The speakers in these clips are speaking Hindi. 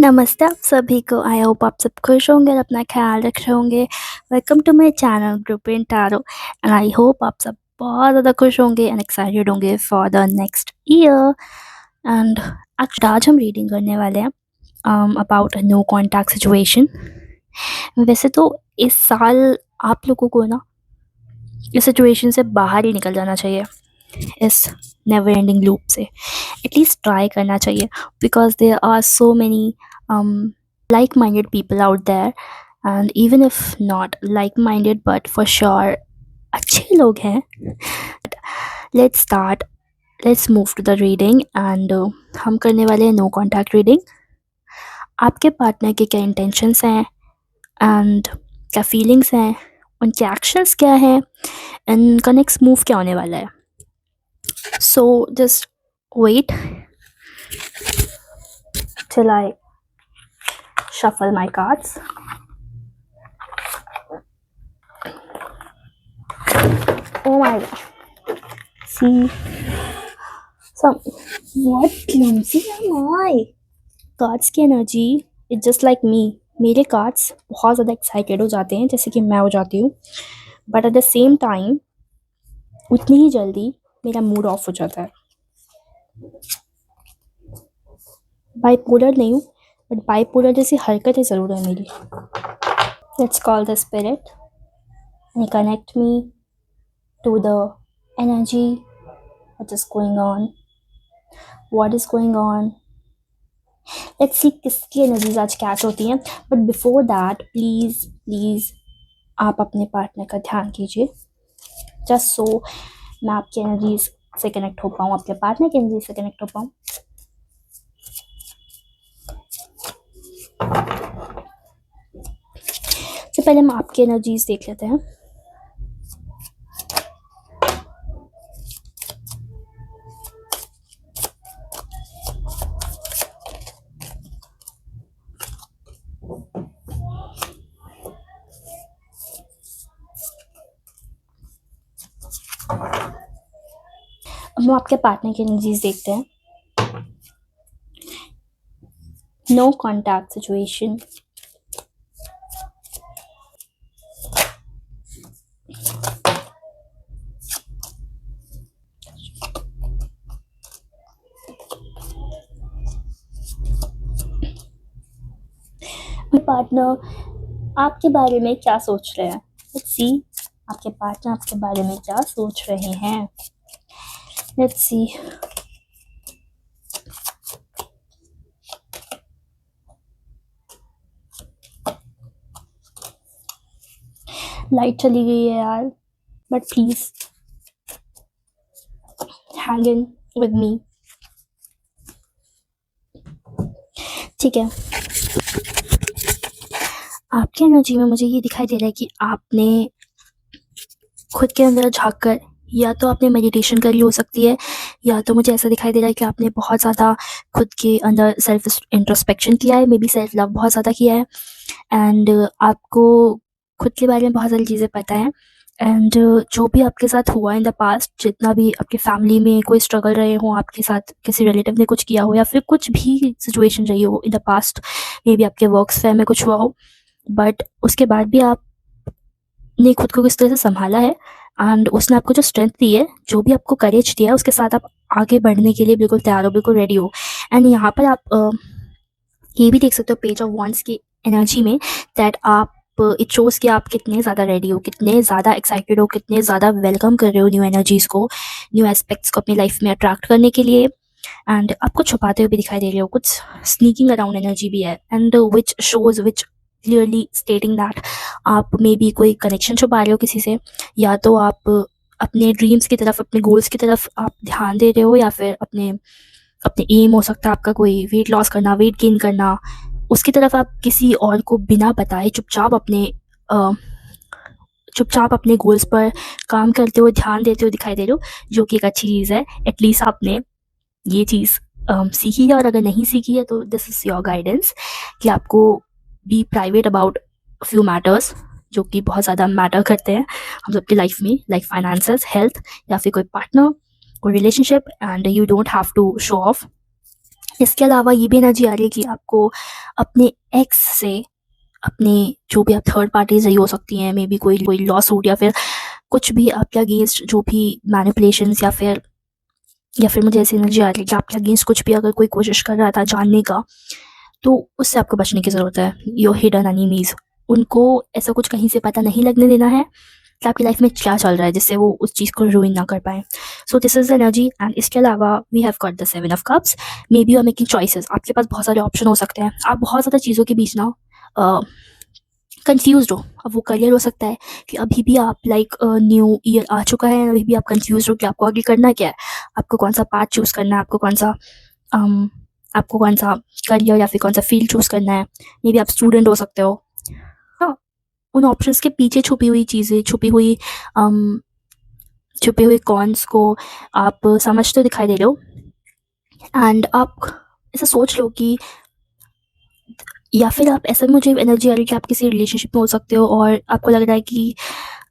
नमस्ते आप सभी को। आई होप आप सब खुश होंगे और अपना ख्याल रख रहे होंगे। Welcome to my channel group in tarot and I hope आप सब बहुत ज़्यादा खुश होंगे एंड एक्साइटेड होंगे for the next year. And आज हम रीडिंग करने वाले हैं अबाउट नो कॉन्टैक्ट सिचुएशन। वैसे तो इस साल आप लोगों को ना इस सिचुएशन से बाहर ही निकल जाना चाहिए, इस नेवर एंडिंग लूप से एटलीस्ट ट्राई करना चाहिए, because there are so many like minded people out there, and even if not like minded but for sure अच्छे लोग हैं. Let's start. Let's move to the reading and हम करने वाले हैं नो कॉन्टैक्ट रीडिंग. आपके पार्टनर के क्या इंटेंशंस हैं एंड क्या फीलिंग्स हैं, उनके एक्शंस क्या हैं एंड उनका नेक्स्ट मूव क्या होने वाला है. So just wait till I shuffle my cards. Oh my gosh. See, what clumsy am I? Cards की energy is just like me. मेरे कार्ड्स बहुत ज़्यादा एक्साइटेड हो जाते हैं जैसे कि मैं हो जाती हूँ, but at the same time उतनी ही जल्दी मेरा मूड ऑफ हो जाता है. बाइपोलर नहीं हूँ, बट बाइपोलर जैसी हरकतें ज़रूर है मेरी. Let's call the spirit and connect me to the energy, what is going on, let's see किसकी एनर्जीज आज कैच होती हैं. बट बिफोर दैट प्लीज़ आप अपने पार्टनर का ध्यान कीजिए, जस्ट सो मैं आपकी एनर्जीज से कनेक्ट हो पाऊँ, आपके पार्टनर की एनर्जी से कनेक्ट हो पाऊँ. तो पहले हम आपकी एनर्जीज देख लेते हैं. अब हम आपके पार्टनर की एनर्जीज देखते हैं. No contact situation. पार्टनर आपके बारे में क्या सोच रहे हैं. लेट्स सी आपके पार्टनर आपके बारे में क्या सोच रहे हैं. Let's see. लाइट चली गई है यार, but please hang in with me. ठीक है. आपकी एनर्जी में मुझे ये दिखाई दे रहा है कि आपने खुद के अंदर झाँक कर, या तो आपने मेडिटेशन करी हो सकती है, या तो मुझे ऐसा दिखाई दे रहा है कि आपने बहुत ज़्यादा खुद के अंदर सेल्फ इंट्रोस्पेक्शन किया है, मे बी सेल्फ लव बहुत ज़्यादा किया है, एंड आपको खुद के बारे में बहुत सारी चीज़ें पता है. एंड जो भी आपके साथ हुआ इन द पास्ट, जितना भी आपके फैमिली में कोई स्ट्रगल रहे हो, आपके साथ किसी रिलेटिव ने कुछ किया हो, या फिर कुछ भी सिचुएशन रही हो इन द पास्ट, मे बी आपके वर्क फेयर में कुछ हुआ हो, बट उसके बाद भी आपने खुद को किस तरह से संभाला है एंड उसने आपको जो स्ट्रेंथ दी है, जो भी आपको करेज दिया है, उसके साथ आप आगे बढ़ने के लिए बिल्कुल तैयार हो, बिल्कुल रेडी हो. एंड यहाँ पर आप ये भी देख सकते हो पेज ऑफ वॉन्ड्स की एनर्जी में, दैट आप इट शोज़ कि आप कितने ज़्यादा रेडी हो, कितने ज़्यादा एक्साइटेड हो, कितने ज़्यादा वेलकम कर रहे हो न्यू एनर्जीज़ को, न्यू एस्पेक्ट्स को अपनी लाइफ में अट्रैक्ट करने के लिए. एंड आपको छुपाते हुए भी दिखाई दे रहे हो, कुछ स्नीकिंग अराउंड एनर्जी भी है, and which clearly stating that आप मे बी कोई कनेक्शन छुपा रहे हो किसी से, या तो आप अपने ड्रीम्स की तरफ, अपने गोल्स की तरफ आप ध्यान दे रहे हो, या फिर अपने एम हो सकता है आपका कोई वेट लॉस करना, वेट गेन करना, उसकी तरफ आप किसी और को बिना बताए चुपचाप अपने गोल्स पर काम करते हुए, ध्यान देते हुए दिखाई दे रहे हो, जो कि एक अच्छी चीज़ है. एटलीस्ट आपने ये चीज़ सीखी है, और अगर नहीं सीखी है तो दिस इज़ योर गाइडेंस कि आपको be private about few matters जो कि बहुत ज़्यादा मैटर करते हैं हम सबकी लाइफ में, लाइक फाइनेंसेस, हेल्थ, या फिर कोई पार्टनर, कोई relationship, and you don't have to show off. इसके अलावा ये भी एनर्जी आ रही है कि आपको अपने एक्स से, अपने जो भी आप थर्ड पार्टीज़ रही हो सकती हैं, मे बी कोई लॉ-सूट या फिर कुछ भी आपके अगेंस्ट जो भी मैनिपुलेशंस या फिर मुझे ऐसी एनर्जी आ रही है कि आपके अगेंस्ट कुछ भी अगर कोई कोशिश कर रहा था जानने का, तो उससे आपको बचने की ज़रूरत है। योर हिडन एनिमीज़, उनको ऐसा कुछ कहीं से पता नहीं लगने देना है कि आपकी लाइफ में क्या चल रहा है, जिससे वो उस चीज़ को रूइन ना कर पाएँ। So this is energy. And इसके अलावा we have got the 7 of cups. Maybe you are making choices, आपके पास बहुत सारे ऑप्शन हो सकते हैं। आप बहुत ज़्यादा चीज़ों के बीच ना कन्फ्यूज़्ड हो। अब वो करियर हो सकता है कि अभी भी आप लाइक न्यू ईयर आ चुका है, अभी भी आप कन्फ्यूज़्ड हो कि आपको आगे करना क्या है? आपको कौन-सा पाथ चूज़ करना है? अम, आपको कौन-सा करियर या फिर कौन-सा फ़ील्ड चूज़ करना है? मे बी आप स्टूडेंट हो सकते हो। हाँ, उन ऑप्शंस के पीछे छुपी हुई चीज़ें, अम, छुपे हुए कॉन्स को आप समझते हुए दिखाई दे रहे हो। एंड आप ऐसा सोच लो कि, या फिर आप ऐसा, मुझे एनर्जी आ रही है कि आप किसी रिलेशनशिप में हो सकते हो और आपको लग रहा है कि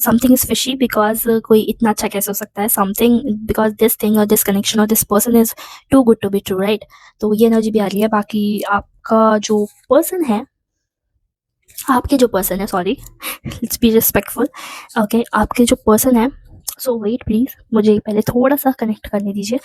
समथिंग इज़ फिशी, बिकॉज़ कोई इतना अच्छा कैसे हो सकता है, समथिंग, बिकॉज़ दिस थिंग और दिस कनेक्शन और this person is too good to be true, right? तो ये एनर्जी भी आ रही है। बाकी आपके जो पर्सन है, sorry, let's be respectful, okay, आपके जो पर्सन है, सो वेट प्लीज़, मुझे पहले थोड़ा-सा कनेक्ट करने दीजिए।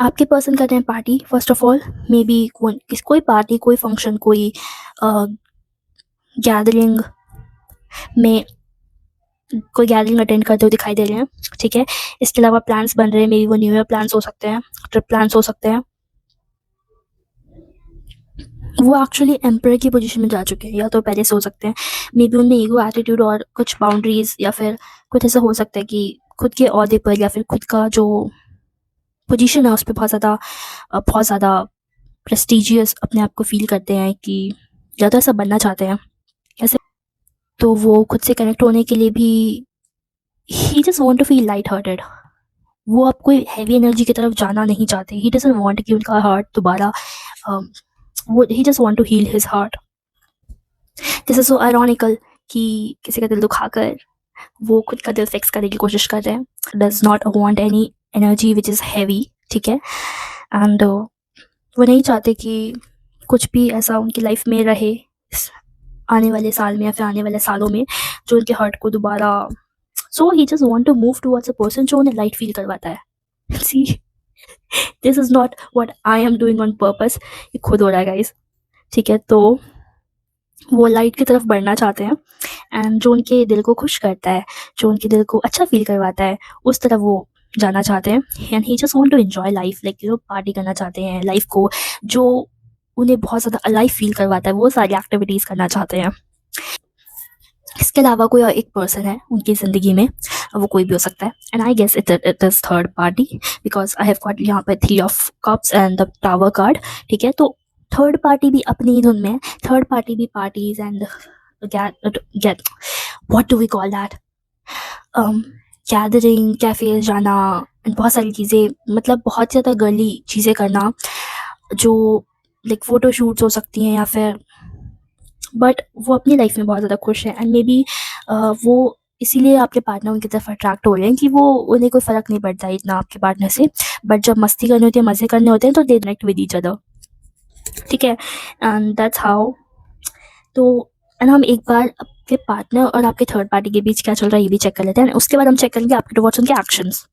आपके पर्सन कर रहे हैं party, first of all, may be कोई पार्टी, कोई फंक्शन, कोई गैदरिंग में, कोई गैदरिंग अटेंड करते हुए दिखाई दे रहे हैं, ठीक है? इसके अलावा प्लान्स बन रहे हैं, मे बी वो न्यू ईयर प्लान्स हो सकते हैं, ट्रिप प्लान्स हो सकते हैं। वो एक्चुअली एम्परर की पोजीशन में जा चुके हैं, या तो पहले से हो सकते हैं। मे बी उनमें ईगो, एटीट्यूड और कुछ बाउंड्रीज़, या फिर कुछ ऐसा हो सकता है कि खुद के ओहदे पर या फिर खुद का जो पोजीशन है उस पे बहुत ज़्यादा प्रेस्टिजियस अपने आप को फ़ील करते हैं, कि या तो ऐसा बनना चाहते हैं। कैसे? तो वो खुद से कनेक्ट होने के लिए भी he just want to feel light hearted. वो आप कोई हेवी एनर्जी की तरफ जाना नहीं चाहते। ही डजंट वांट कि उनका हार्ट दोबारा, वो he just want to heal his heart. This is so ironical कि किसी का दिल दुखाकर वो खुद का दिल फिक्स करने की कोशिश कर रहे हैं। Does not want any energy which is heavy, ठीक है? एंड वो नहीं चाहते कि कुछ भी ऐसा उनकी लाइफ में रहे इस आने वाले साल में या फिर आने वाले सालों में, जो उनके हार्ट को दोबारा, so he just want to move towards a person जो उन्हें लाइट फील करवाता है। See, this is not what I am doing on purpose, ये खुद हो रहा है गाइस, ठीक है? तो वो लाइट की तरफ बढ़ना चाहते हैं, एंड जो उनके दिल को खुश करता है, जो उनके दिल को अच्छा फ़ील करवाता है, उस तरफ वो जाना चाहते हैं। And he just want to enjoy life, like party करना चाहते हैं, लाइफ़ को जो उन्हें बहुत ज़्यादा अलाइव फ़ील करवाता है, वो सारी एक्टिविटीज़ करना चाहते हैं। इसके अलावा कोई और एक पर्सन है उनकी ज़िंदगी में, वो कोई भी हो सकता है, and I guess it is third party, because I have got यहाँ पे 3 of cups and the tower card, ठीक है? तो थर्ड पार्टी भी अपनी ही धुन में है। थर्ड पार्टी भी parties and get what do we call that, gathering, cafes जाना, एंड बहुत सारी चीज़ें, मतलब बहुत ज़्यादा गर्ली चीज़ें करना, जो लाइक फ़ोटो शूट्स हो सकती हैं, या फिर, बट वो अपनी लाइफ में बहुत ज़्यादा खुश है, एंड मे बी वो इसीलिए आपके पार्टनर उनकी तरफ अट्रैक्ट हो रहे हैं कि वो, उन्हें कोई फ़र्क नहीं पड़ता है इतना आपके पार्टनर से, बट जब मस्ती करनी होती है, मज़े करने होते हैं, तो they connect with each other, ठीक है? And that's how. तो एंड हम एक बार आपके पार्टनर और आपके थर्ड पार्टी के बीच क्या चल रहा है ये भी चेक कर लेते हैं, उसके बाद हम चेक करेंगे आपके टुवर्ड्स उनके actions.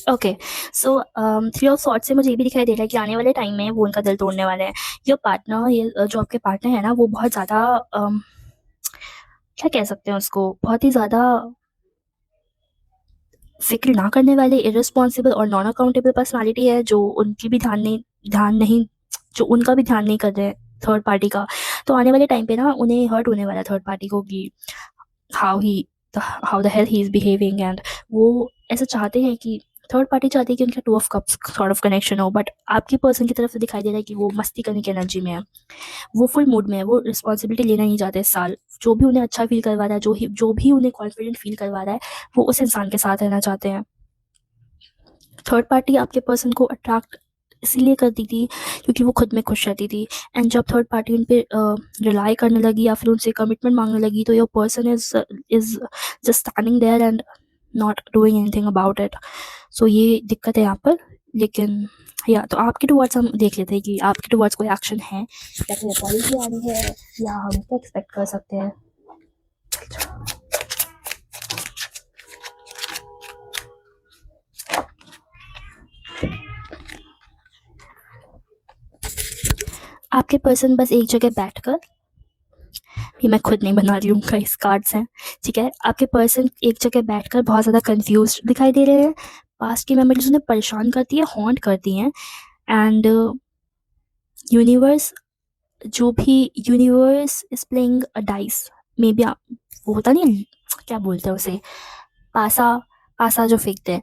Okay, so three of swords से मुझे ये भी दिखाई दे रहा है कि आने वाले टाइम में वो उनका दिल तोड़ने वाले हैं। योर पार्टनर, ये जो आपके पार्टनर है ना, वो बहुत ज़्यादा क्या कह सकते हैं उसको, बहुत ही ज़्यादा फ़िक्र ना करने वाले, इर्रेस्पॉन्सिबल और नॉन अकाउंटेबल पर्सनैलिटी है, जो उनकी भी ध्यान नहीं, जो उनका भी ध्यान नहीं कर रहे हैं थर्ड पार्टी का। तो आने वाले टाइम पे ना उन्हें हर्ट होने वाला है थर्ड पार्टी को, कि how he how the hell he is behaving, and वो ऐसा चाहते हैं कि, थर्ड पार्टी चाहती है कि उनका two of cups sort of connection हो, बट आपकी पर्सन की तरफ से दिखाई दे रहा है कि वो मस्ती करने की एनर्जी में है, वो फुल मूड में है, वो रिस्पॉन्सिबिलिटी लेना नहीं चाहते इस साल। जो भी उन्हें अच्छा फ़ील करवा रहा है, जो भी उन्हें कॉन्फिडेंट फ़ील करवा रहा है, वो उस इंसान के साथ रहना चाहते हैं। थर्ड पार्टी आपके पर्सन को अट्रैक्ट इसीलिए करती थी क्योंकि वो खुद में खुश रहती थी। एंड जब थर्ड पार्टी उन पे रिलाई करने लगी या फिर उनसे कमिटमेंट मांगने लगी, तो your person is just standing there and not doing anything about it. So ये दिक्कत है यहाँ पर। लेकिन या तो आपके टुवर्ड्स हम देख लेते हैं कि आपके टुवर्ड्स कोई एक्शन है या फिर अपॉलजी आ रही है या हम क्या एक्सपेक्ट कर सकते हैं। आपके पर्सन बस एक जगह बैठकर, ये मैं खुद नहीं बना रही हूँ, कई कार्ड्स हैं, ठीक है। आपके पर्सन एक जगह बैठकर बहुत ज़्यादा कंफ्यूज दिखाई दे रहे हैं। पास्ट की मेमोरीज उन्हें परेशान करती है, हॉन्ट करती हैं। एंड यूनिवर्स जो भी universe is playing a dice, may be आप, वो होता नहीं है, क्या बोलते हैं उसे, पासा, पासा जो फेंकते हैं,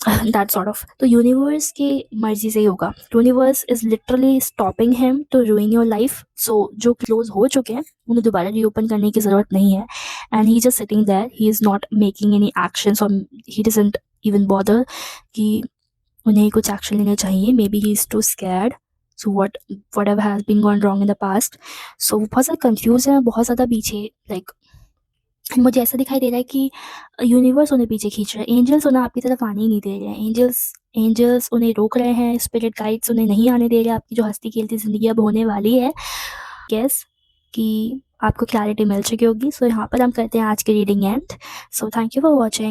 दैट सॉर्ट ऑफ। तो यूनिवर्स की मर्जी से ही होगा। Universe is literally stopping him to ruin your life. So जो क्लोज हो चुके हैं उन्हें दोबारा रीओपन करने की ज़रूरत नहीं है। And he just sitting there, he is not making any actions और ही डजंट इवन बॉदर कि उन्हें कुछ एक्शन लेने चाहिए। Maybe he is too scared. So whatever has been gone wrong in the past. So वो बहुत ज़्यादा कन्फ्यूज है, बहुत ज़्यादा पीछे, लाइक मुझे ऐसा दिखाई दे रहा है कि यूनिवर्स उन्हें पीछे खींच रहा है। एंजल्स उन्हें आपकी तरफ आने ही नहीं दे रहे हैं। एंजल्स उन्हें रोक रहे हैं। स्पिरिट गाइड्स उन्हें नहीं आने दे रहे। आपकी जो हंसती खेलती ज़िंदगी अब होने वाली है, गेस कि आपको क्लैरिटी मिल चुकी होगी। सो यहाँ पर हम करते हैं आज की reading and. So thank you for watching.